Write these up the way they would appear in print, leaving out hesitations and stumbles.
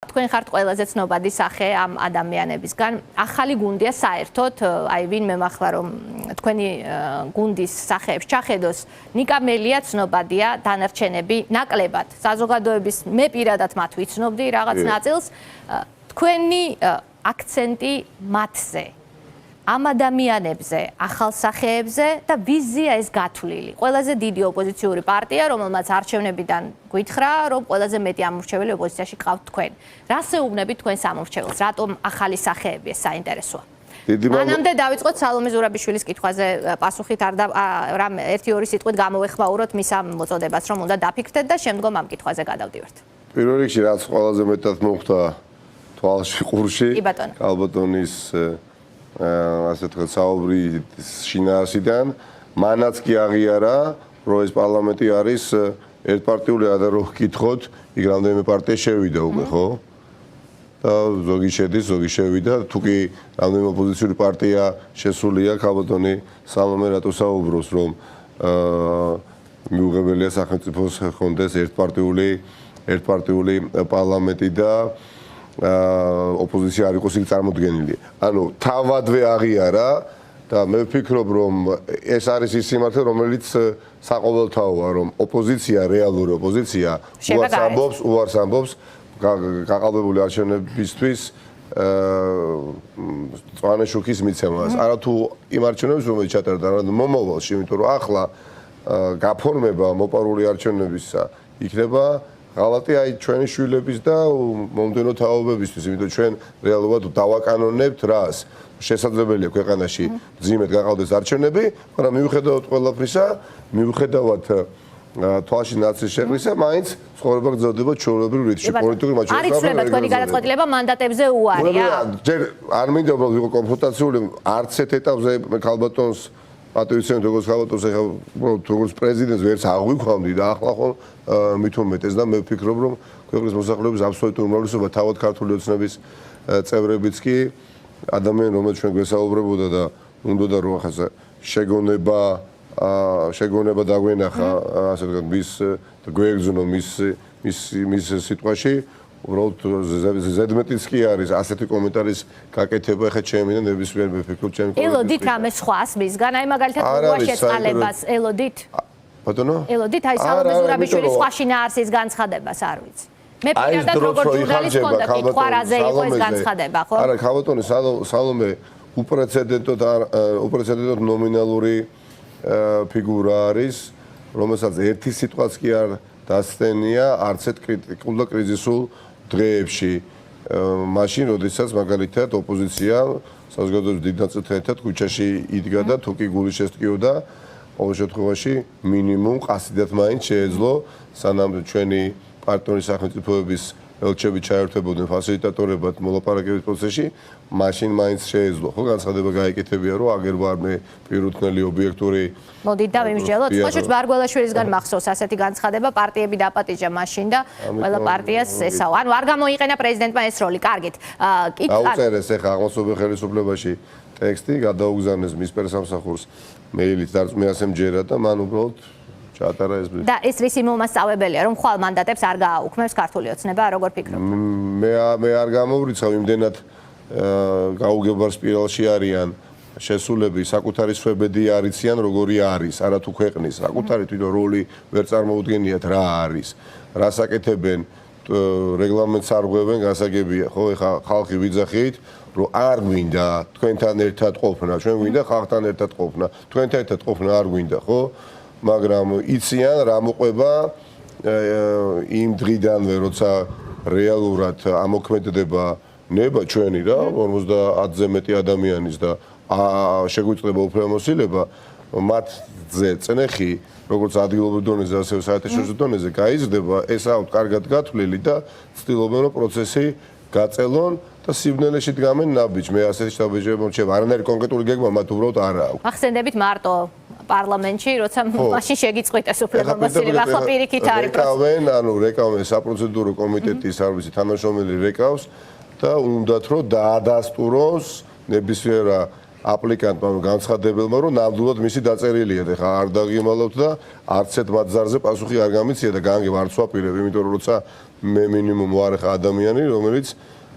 თქვენ ხართ ყველაზე ცნობადი სახე ამ ადამიანებისგან. ახალი გუნდია საერთოდ, აი ვინ მემახლა რომ თქვენი გუნდის სახეებს ჩახედოს, ნიკა მელია ცნობადია, დანარჩენები ნაკლებად. საზოგადოების მე პირადად მათ ვიცნობდი რაღაც ნაწილს. თქვენი აქცენტი მათზე. ამ ადამიანებზე, ახალ სახეებზე და ვიზია ეს გათვლილი. ყველაზე დიდი ოპოზიციური პარტია, რომელმაც არჩევნებიდან გითხრა, რომ ყველაზე მეტი ამორჩეველი ოპოზიციაში ყავთ თქვენ. რას ეუბნებით თქვენ სამორჩეველს? რატომ ახალი სახეებია საინტერესოა? მანამდე დავიწყოთ სალომე ზურაბიშვილის კითხვაზე პასუხით რამ 1-2 სიტყვით გამოვეხმაუროთ მის ამ მოწოდებას, რომ უნდა დაფიქრდეთ და შემდგომ ამ კითხვაზე გადავდივართ. პირველ რიგში რაც ყველაზე მეტად მოხდა თვალში ყურში, კალბატონის ასე თქვა საუბრის შინაარსიდან, მანაც კი აღიარა, რომ ეს პარლამენტი არის ერთპარტიული და რო გკითხოთ, იქ რამდენიმე პარტია შევიდა უკვე, ხო? და ზოგი შედის, ზოგი შევიდა, თუ კი რამდენიმე ოპოზიციური პარტია შესულია, კალბატონი სალომე რატო საუბრობს, რომ მიუღებელია სახელმწიფოს ხონდეს ერთპარტიული პარლამენტი და ოპოზიცია არ იყოს იქ წარმოდგენილი. ანუ თავადვე აღიარა და მე ვფიქრობ, რომ ეს არის ის სიმართლე, რომელიც საყოველთაოა, რომ ოპოზიცია, რეალური ოპოზიცია უარს ამბობს გაყალბებული არჩევნებისთვის წვანე შუქის მიცემას. არა თუ იმ არჩევნებს რომელიც ჩატარდა, არამედ მომავალში, იმიტომ რომ ახლა გაფორმება მოპარული არჩევნებისა იქნება ღალატი აი ჩვენი შვილების და მომდენო თაობებისთვის, იმიტომ ჩვენ რეალურად დავაკანონებთ რას. შესაძლებელია ქვეყანაში ძიმედ გაყავდეს არჩევნები, მაგრამ მიუხედავად ყველაფრისა, მიუხედავად თვალში ნაცრის შეღლისა, მაინც ცხოვრება გრძელდება ჩვეულებრივ რიტმში. პოლიტიკური მაჩვენებელია. არ იცვლება თქვენი განაცხადება მანდატებზე უარია. ჯერ არ მინდა რომ ვიყო კონფრონტაციული, არც ერთ ეტაპზე მე კალბატონს პატივისცემთ როგორც კალბატონს, ეხლა როგორც პრეზიდენტს ვერც აღვიქვამდი და ახლა ხო მით უმეტეს და მე ვფიქრობ, რომ ქვეყნის მოსახლეობის აბსოლუტური უმრავლესობა თავად ქართული ოცნების წევრებიც კი ადამიანი, რომელიც ჩვენ გვესაუბრებოდა და უნდოდა რომ ახლა შეგონება დაგვენახა, ასე ვთქვათ, მის გვეგზნო მის სიტყვაში, უბრალოდ ზედმეტიც კი არის ასეთი კომენტარის გაკეთება, ეხლა ჩემი და ნებისმიერ მე ვფიქრობ ჩემი კოლეგის. ელოდით რამე სხვას მისგან, აი მაგალითად როგორ შეწყალებას ელოდით? ბატონო? ელოდით აი სალომე ზურაბიშვილის სხვა შინაარსის განცხადებას არ ვიცი. მე პირადად როგორც ჟურნალისტი მქონდა კითხვა რაზე იყო ეს განცხადება, ხო? არა, კალბატონი სალომე უპრეცედენტოდ ნომინალური ფიგურა არის, რომელსაც ერთი სიტყვაც კი არ დასცენია არც ერთ კრიტიკულ და კრიზისულ დღეებში. მაშინ, როდესაც მაგალითად ოპოზიცია საზოგადოების დიდ ნაწილთან ერთად ქუჩაში იდგა და თუ კი გული შესტკიოდა, ყოველ შემთხვევაში მინიმუმ ყასიდად მაინც შეეძლო, სანამ ჩვენი პარტნიორი სახელმწიფოების ელჩები ჩაერთვებოდნენ ფასილიტატორებად მოლაპარაკების პროცესში, მაშინ მაინც შეეძლო. ხო, განცხადება გაიკეთებია, რომ აგერ ვარ მე პირუთნელი ობიექტური. მოდით და ვიმსჯელოთ. ხოშოჩ ბარგველაშვილისგან მახსოვს ასეთი განცხადება, პარტიები დაპატიჟა მაშინ და ყველა პარტიას ესაო. ანუ არ გამოიყენა პრეზიდენტმა ეს როლი. კარგით. დაუწერეს ეხა აღმოსავლეთ ხელისუფლებაში ტექსტი, გადაუგზავნეს მის პერსამსახურს მეილით დარწმუნდა ასე მჯერა და მან უბრალოდ ჩაატარა ეს ბრიფინგი. და ეს ვისი მომასწავებელია, რომ ხვალ მანდატებს არ გააუქმებს ქართული ოცნება, როგორ ფიქრობთ? მე არ გამოვრიცავ იმდენად გაუგებარ სპირალში არიან შესულები, საკუთარი სვებედი არიციან, როგორი არის, არა თუ ქვეყნის, საკუთარი თვითონ როლი ვერ წარმოუდგენიათ რა არის, რას აკეთებენ, რეგლამენტს არ ღვევენ, გასაგებია, ხო, ეხა ხალხი ვიძახით, რომ არ გვინდა თქვენთან ერთად ყოფნა, ჩვენ გვინდა ხალხთან ერთად ყოფნა, თქვენთან ერთად ყოფნა არ გვინდა, ხო? მაგრამ იციან რა მოყვება იმ დღიდანვე, როცა რეალურად ამოქმედდება ნება ჩვენი რა 50-ზე მეტი ადამიანის და შეგვიწყდება უფლებამოსილება, მათზე წნეხი, როგორც ადგილობრივ დონეზე, ასევე საერთაშორისო დონეზე გაიზრდება, ეს აუთ კარგად გათვლილი და ცდილობენ რომ პროცესი გაწელონ და სიბნელეში დგამენ ნაბიჯს. მე ასეთი შტაბეჭება მრჩება, არანაირი კონკრეტული გეგმა მათ უბრალოდ არ აქვს. ახსენდებით მარტო პარლამენტში, როცა მაშინ შეგიწყვიტეს უფლებამოსილება, ხო პირიქით არის პროცესი. რეკავენ საპროცედურო კომიტეტის არ ვიცი თანამშრომელი რეკავს და უნდათ რომ დაადასტუროს ნებისმიერ აპლიკანტმა, განცხადებელმა, რომ ნამდვილად მისი დაწერილია და ხა არ დაგიმალავთ და არც ერთ მათზარზე პასუხი არ გამიცია და განგებ არც ვაპირებ, იმიტომ რომ როცა მე მინიმუმ ვარ ხა ადამიანი, რომელიც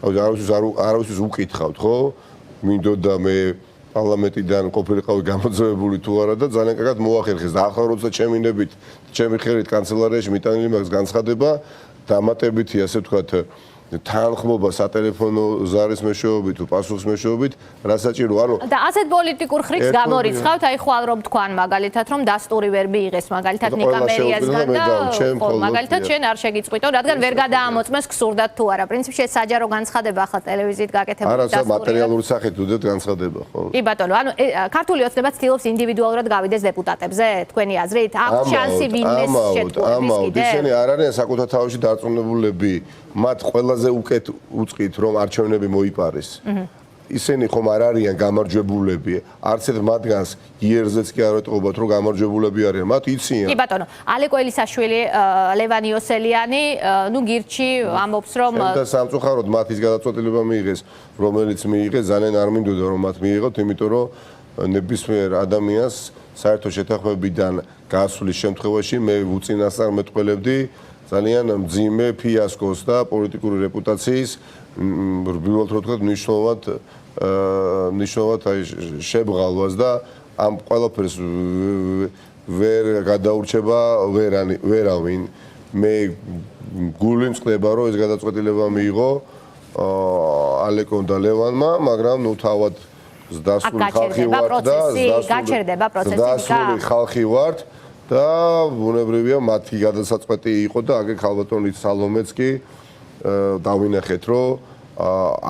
არავისთვის უკითხავთ, ხო? მინდოდა მე პარლამენტიდან ყოფილიყავი გამოძევებული თუ არა და ძალიან კარგად მოახერხეს და ახლა როცა ჩემი ნებით, ჩემი ხელით კანცელარიაში მიტანილი მაქვს განცხადება, დამატებითი ასე ვთქვათ თანხმობა სატელეფონო ზარის მეშვეობით თუ პასუხის მეშვეობით რა საჭირო არა და ასეთ პოლიტიკურ ხრიკს გამორიცხავთ აი ხვალ რომ თქვან მაგალითად რომ დასტური ვერ მიიღეს მაგალითად ნიკამერიასგან და მაგალითად შენ არ შეგიწყვიტო რადგან ვერ გადაამოწმეს გსურდათ თუ არა პრინციპში ეს საჯარო განცხადება ახლა ტელევიზიით გაკეთებული დასტური არა მატერიალური სახით უდეთ განცხადება ხო კი ბატონო ანუ ქართული ოცნება ცდილობს ინდივიდუალურად გავიდეს დეპუტატებზე თქვენი აზრით აქვს შანსი ვინმეს შეტყუების კიდე ისინი არ არიან საკუთარ თავში დარწმუნებულები მათ ყველაზე უკეთ უწყით რომ არჩევნები მოიპარეს. ისინი ხომ არ არიან გამარჯვებულები, არც ერთ მათგანს იერზეც კი არ ეტყობათ რომ გამარჯვებულები არიან. მათ იციან. კი ბატონო, ალეკო ელისაშვილი, ლევან იოსელიანი, ნუ გირჩი ამბობს რომ და სამწუხაროდ მათ ის გადაწყვეტილება მიიღეს, რომელიც მიიღეს, ძალიან არ მინდოდა რომ მათ მიიღოთ, იმიტომ რომ ნებისმიერ ადამიანს საერთო შეთანხმებიდან გასვლის შემთხვევაში მე უწინასწარ მეტყველებდი ძალიან მძიმე ფიასკოს და პოლიტიკური რეპუტაციის რბილად რო თქვა მნიშვნელოვნად აი შებღალვას და ამ ყველაფერს ვერ გადაურჩება ვერავინ მე გული მწყდება რომ ეს გადაწყვეტილება მიიღო ალეკომ და ლევანმა მაგრამ ნუ თავად ზდასული ხალხი ვართ და გაჩერდება პროცესი ზდასული ხალხი ვართ და ბუნებრივია მათი გადასაწყვეტი იყო და აგერ ქალბატონი სალომეც კი დავინახეთ რომ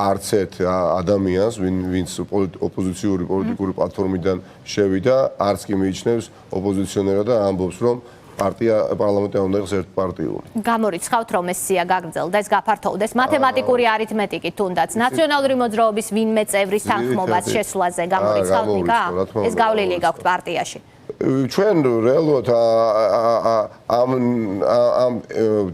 არც ერთ ადამიანს ვინც ოპოზიციური პოლიტიკური პლატფორმიდან შევიდა არც კი მიიჩნევს ოპოზიციონერად და ამბობს რომ პარტია პარლამენტი უნდა იყოს ერთპარტიული. გამორიცხავთ რომ ეს სია გაგრძელდეს, გაფართოვდეს მათემატიკური არითმეტიკით თუნდაც ნაციონალური მოძრაობის ვინმე წევრის თანხმობას შესვლაზე გამორიცხავთ ნიკა? ეს გავლილი გაქვთ პარტიაში. ჩვენ რეალურად ამ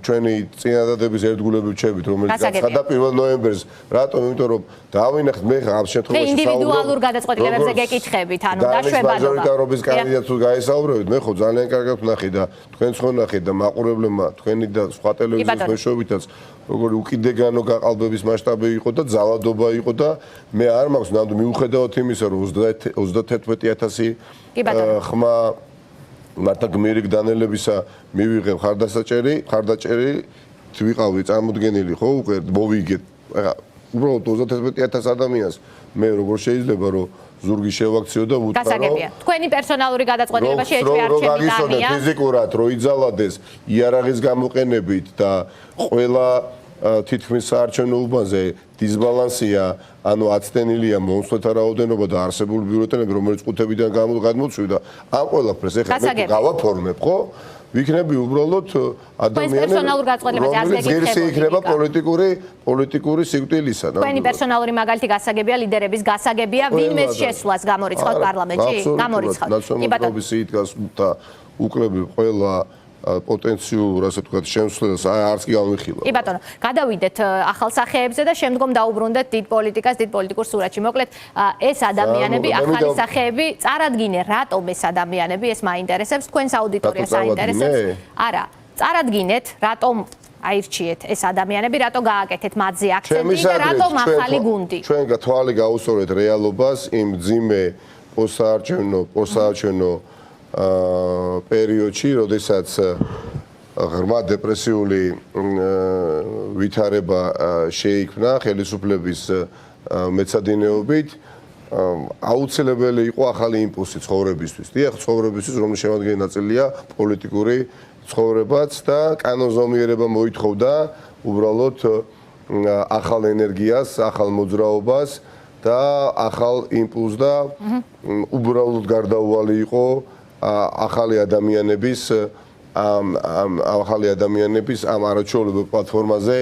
ჩვენი წინადადების ერთგულები ვჩებით რომელიც გაცხადდა 1 ნოემბერს რატომ იმიტომ რომ დავინახეთ მე ამ შემთხვევაში ინდივიდუალურ გადაწყვეტილებებზე გეკითხებით ანუ დაშვებადობა მაჟორიტარობის კანდიდატს თუ გაესაუბრებით მე ხო ძალიან კარგად ვნახე და თქვენც ხო ნახეთ და მაყურებლებმა თქვენი და სხვა ტელევიზიის მეშვეობითაც როგორი უკიდეგანო გაყალბების მასშტაბი იყო და ძალადობა იყო და მე არ მაქვს ნამდვილ მიუხედავად იმისა რომ 31000 ხმა მართა გმირი გდანელებისა მივიღებ ხარდაჭერი ვიყავი წარმოდგენილი ხო უკვე მოვიგეთ ახლა უბრალოდ 31000 ადამიანს მე როგორ შეიძლება რომ ზურგი შევაქციო და ვუთქვა რომ გასაგებია თქვენი პერსონალური გადაწყვეტილება შეიძლება არჩევნია ფიზიკურად რო იძალადეს იარაღის გამოყენებით და ყველა თითქმის საარჩევნო უბანზე დისბალანსია, ანუ აცდენილია მომსვლელთა რაოდენობა და არსებული ბიუროეტები, რომელიც ყუთებიდან გადმოცვიდა, ამ ყველაფერს ეხლა მე გავაფორმებ, ხო? ვიქნები უბრალოდ ადამიანი, რომელიც ღირსი იქნება პოლიტიკური სიკვდილისა. თქვენი პერსონალური მაგალითი გასაგებია ლიდერების გასაგებია ვინმეს შესვლას გამორიცხავთ პარლამენტში? გამორიცხავთ. კი ბატონო. და უკლები ყველა პოტენციურ ასე ვთქვათ შემსვლელს არც კი გამიხილა. კი ბატონო, გადავიდეთ ახალ სახეებზე და შემდგომ დაუბრუნდეთ დიდ პოლიტიკას, დიდ პოლიტიკურ სურათში. მოკლედ, ეს ადამიანები, ახალი სახეები, წარადგინე რატომ ეს ადამიანები, ეს მაინტერესებს, თქვენს აუდიტორიას აინტერესებს? არა, წარადგინეთ, რატომ აირჩიეთ ეს ადამიანები, რატომ გააკეთეთ მათზე აქცენტი და რატომ ახალი გუნდი? ჩვენ თვალი გაუსწორეთ რეალობას იმ ძიმე პოსტსაარჩევნო პერიოდში, როდესაც ღრმა დეპრესიული ვითარება შეიქმნა ხელისუფლების მეცადინეობით, აუცილებელი იყო ახალი იმპულსი ცხოვრებისთვის. დიახ, ცხოვრებისთვის, რომლის შემადგენელი ნაწილია პოლიტიკური ცხოვრებაც და კანონზომიერება მოითხოვდა უბრალოდ ახალ ენერგიას, ახალ მოძრაობას და ახალ იმპულსს და უბრალოდ გარდაუვალი იყო ახალი ადამიანების ამ არაჩვეულებრივ პლატფორმაზე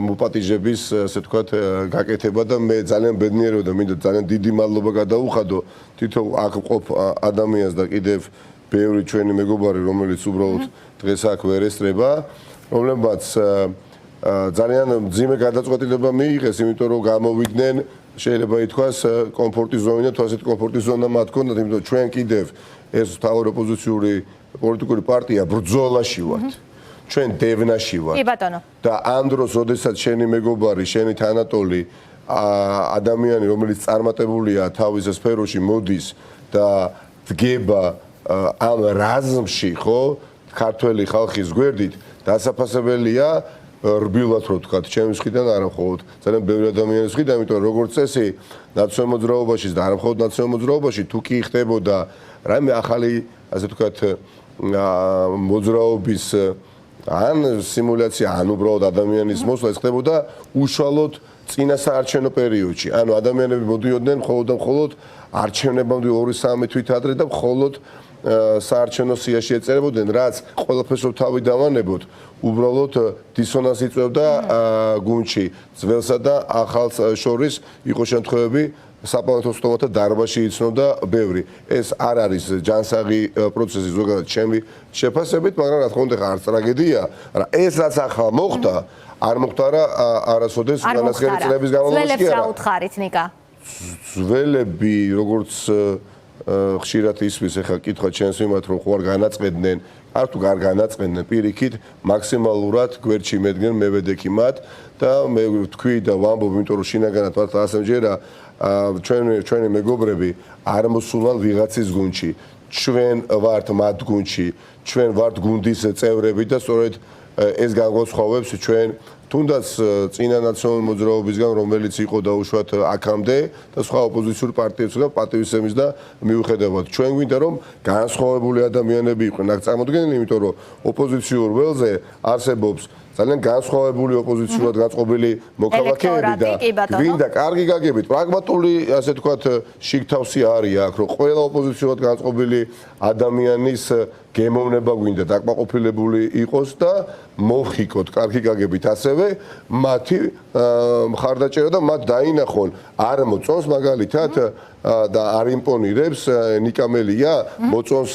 მოპატიჟების ასე ვთქვათ გაკეთება და მე ძალიან ბედნიერია და მინდა ძალიან დიდი მადლობა გადაუხადო თითო აქ ყოფ ადამიანს და კიდევ ბევრი ჩვენი მეგობარი რომელიც უბრალოდ დღეს აქ ვერ ესწრება რომლებმაც ძალიან მძიმე გადაწყვეტილება მიიღეს იმიტომ რომ გამოვიდნენ შეიძლება ითქვას კომფორტის ზონა, თუ ასეთ კომფორტის ზონა მათ ქონდათ, იმიტომ რომ ჩვენ კიდევ ეს თავი ოპოზიციური პოლიტიკური პარტია ბრძოლაში ვართ. ჩვენ დევნაში ვართ. კი ბატონო. და ამ დროს, როდესაც შენი მეგობარი, შენი თანატოლი ადამიანი, რომელიც წარმატებულია თავის სფეროში, მოდის და დგება ამ რაზმში, ხო, ქართველი ხალხის გვერდით, დასაფასებელია რბილად რო ვთქვათ, ჩემი მხრიდან არა მხოლოდ, ძალიან ბევრი ადამიანის მხრიდან, იმიტომ რომ როგორც წესი, ნაციონალურ მოძრაობაში და არა მხოლოდ ნაციონალურ მოძრაობაში, თუ კი ხდებოდა რაიმე ახალი, ასე ვთქვათ, მოძრაობის ან სიმულაცია, ან უბრალოდ ადამიანის მოსვლა ხდებოდა უშუალოდ წინა საარჩევნო პერიოდში. ანუ ადამიანები მოდიოდნენ მხოლოდ და მხოლოდ არჩევნებამდე 2-3 თვით ადრე და მხოლოდ საარჩევნო სიაში ეწერებოდნენ, რაც ყველაფერს რო თავი დავანებოთ, უბრალოდ დისონანსი იწვევდა გუნდში, ძველსა და ახალს შორის იყო შემთხვევები საპარლამენტო სტომათა დარბაზში იცნობდა ბევრი. ეს არ არის ჯანსაღი პროცესი ზოგადად ჩემი შეფასებით, მაგრამ რა თქმა უნდა არც ტრაგედია, არა ეს რაც ახლა მოხდა, არ მოხდა არასოდეს განაცხადი წლების განმავლობაში. ძველებს რა უთხარით, ნიკა? ძველები როგორც ხშირად ისმის ახლა კითხვა ჩემს მიმართ რომ ხო არ განაწყედნენ, არ თუ არ განაწყედნენ პირიქით მაქსიმალურად გვერდში მედგნენ მევედექი მათ და მე ვთქვი და ვამბობ, იმიტომ რომ შინაგანად ვართ ასამჯერა ჩვენი მეგობრები არ მოსულან ვიღაცის გუნდში. ჩვენ ვართ მათ გუნდში, ჩვენ ვართ გუნდის წევრები და სწორედ ეს განგვაცხოვებს ჩვენ თუნდაც წინა ნაციონალური მოძრაობისგან, რომელიც იყო დაუშვათ აქამდე და სხვა ოპოზიციური პარტიებისგან პატივისცემის და მიუხედავად. ჩვენ გვინდა რომ განსხვავებული ადამიანები იყვნენ აქ წარმოდგენილი, იმიტომ რომ ოპოზიციურ ველზე არსებობს ძალიან განსხვავებული ოპოზიციურად გაწყობილი მოქალაქეები და გვინდა კარგი გაგებით, პრაგმატული, ასე ვთქვათ, შიგთავსი არის აქ, რომ ყველა ოპოზიციურად გაწყობილი ადამიანის გემოვნება გვინდა დაკმაყოფილებული იყოს და მოხიკოთ კარგი გაგებით ასევე მათი მხარდაჭერა და მათ დაინახონ არ მოწონს მაგალითად და არ იმპონირებს ნიკა მელია მოწონს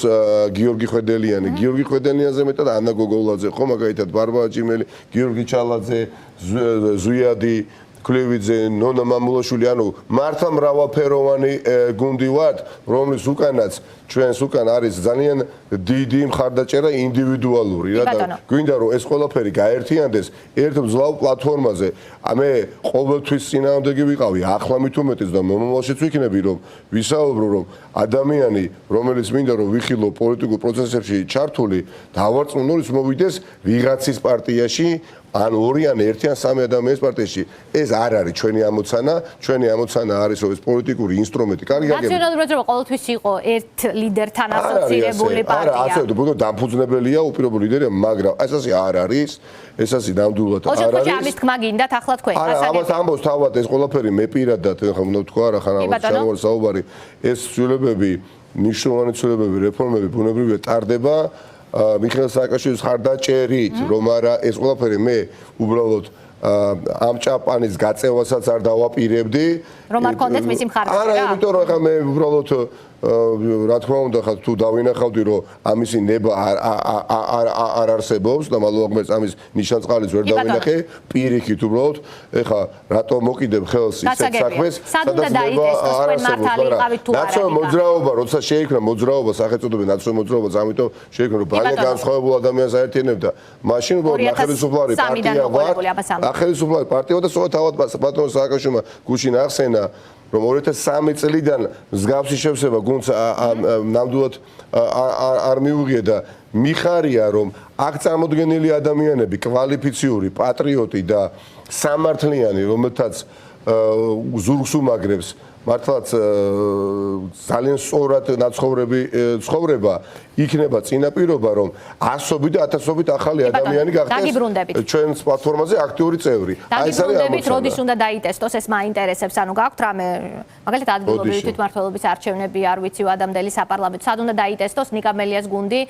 გიორგი ხვედელიანი გიორგი ხვედელიანზე მეტად ანა გოგოლაძე ხო მაგალითად ბარბარა ჭიმელი გიორგი ჩალაძე ზუიადი კლევიძე ნონა მამულაშვილი ანუ მართლა მრავალფეროვანი გუნდი ვართ რომლის უკანაც ჩვენს უკან არის ძალიან დიდი მხარდაჭერა ინდივიდუალური რა და გვინდა რომ ეს ყველაფერი გაერთიანდეს ერთ მძლავ პლატფორმაზე მე ყოველთვის წინააღმდეგი ვიყავი ახლა მით უმეტეს და მომავალშიც ვიქნები რომ ვისაუბრო რომ ადამიანი რომელიც მინდა რომ ვიხილო პოლიტიკურ პროცესებში ჩართული დავარწმუნოს მოვიდეს ვიღაცის პარტიაში ან ორი ან ერთი ან სამი ადამიანის პარტიაში ეს არ არის ჩვენი ამოცანა არის რომ ეს პოლიტიკური ინსტრუმენტი კარგი გაგები ნაციონალური მოძრაობა ყოველთვის იყო ერთ ლიდერთან ასოცირებული პარტია არა ასე უფრო დამფუძნებელია უპირობო ლიდერია მაგრამ ასეთი არ არის ეს ასე ნამდვილად არ არის ოღონდ ამის თქმა გინდათ ახლა თქვენ არა ამას ამბობს თავად ეს ყველაფერი მე პირადად ხა უნდა ვთქვა რა ხან ამას ჩამოვარ საუბარი ეს ცვლილებები მნიშვნელოვანი ცვლილებები რეფორმები ბუნებრივია ტარდება მიხეილ სააკაშვილის ხარდაჭერით რომ არა ეს ყველაფერი მე უბრალოდ ამ ჭაპანის გაწევასაც არ დავაპირებდი რომ არ კონდეთ მისი მხარდაჭერა არა იმიტომ რომ ხა მე უბრალოდ რა თქმა უნდა ხა თუ დავინახავდი რომ ამისი ნება არ არსებობს და მალოღმერც ამის ნიშანწყალიც ვერ დავინახე პირიქით უბრალოდ ეხა რატო მოკიდებ ხელს ისეთ საქმეს სადაც დაიწყოს თქვენ მართალი იყავით თუ არა ნაციონალური მოძრაობა როცა შეიქმნა მოძრაობა სახელწოდებით ნაციონალური მოძრაობა ამიტომ შეიქმნა რომ ძალიან განსხვავებულ ადამიანს აერთიანებდა მაშინ ნახევარსოფლარი პარტია ვარ ნახევარსოფლარი პარტია და სწორედ თავად ბატონ სააკაშვილმა გუშინ ახსენა რომ 2003 წლიდან მსგავსი შევსება გუნდს ნამდვილად არ მიუღია და მიხარია რომ აქ წარმოდგენილი ადამიანები კვალიფიციური პატრიოტი და სამართლიანი რომელთაც ზურგს უმაგრებს მართლაც ძალიან სწორად ცხოვრება იქნება წინაპირობა რომ ასობით და ათასობით ახალი ადამიანი გახდეს ჩვენს პლატფორმაზე აქტიური წევრი. აი ეს არის ამოცანა. როდის უნდა დაიტესტოს ეს მაინტერესებს ანუ გაქვთ რამე მაგალითად ადგილობრივი თვითმმართველობის არჩევნები არ ვიცი ვადამდელი საპარლამენტო სად უნდა დაიტესტოს ნიკა მელიას გუნდი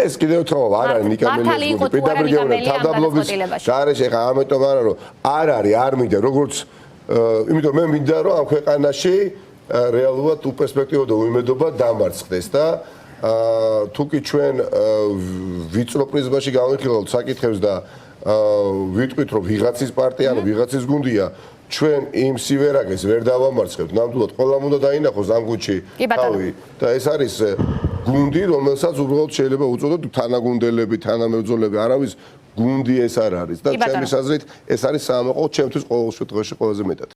ეს კიდევ თქმა არ არის ნიკა მელიას გუნდი პედაგოგიური თავდაბლობის გარეშე ხა ამიტომ არა რომ არ არის არ მინდა როგორც იმიტომ მე მინდა რომ ამ ქვეყანაში რეალურად უპერსპექტივა და უიმედობა დამარცხდეს და თუკი ჩვენ ვიწრო პრიზმაში გავიხილავთ საკითხებს და ვიტყვით რომ ვიღაცის პარტია ან ვიღაცის გუნდია ჩვენ იმ სივერაგეს ვერ დავამარცხებთ, ნამდვილად ყველამ უნდა დაინახოს ამ გუნდში თავი და ეს არის გუნდი, რომელსაც უბრალოდ შეიძლება უწოდოთ თანაგუნდელები, თანამებრძოლები, არავის გუნდი ეს არ არის და ჩემი აზრით ეს არის საამაყო ჩემთვის ყოველ შემთხვევაში ყველაზე მეტად.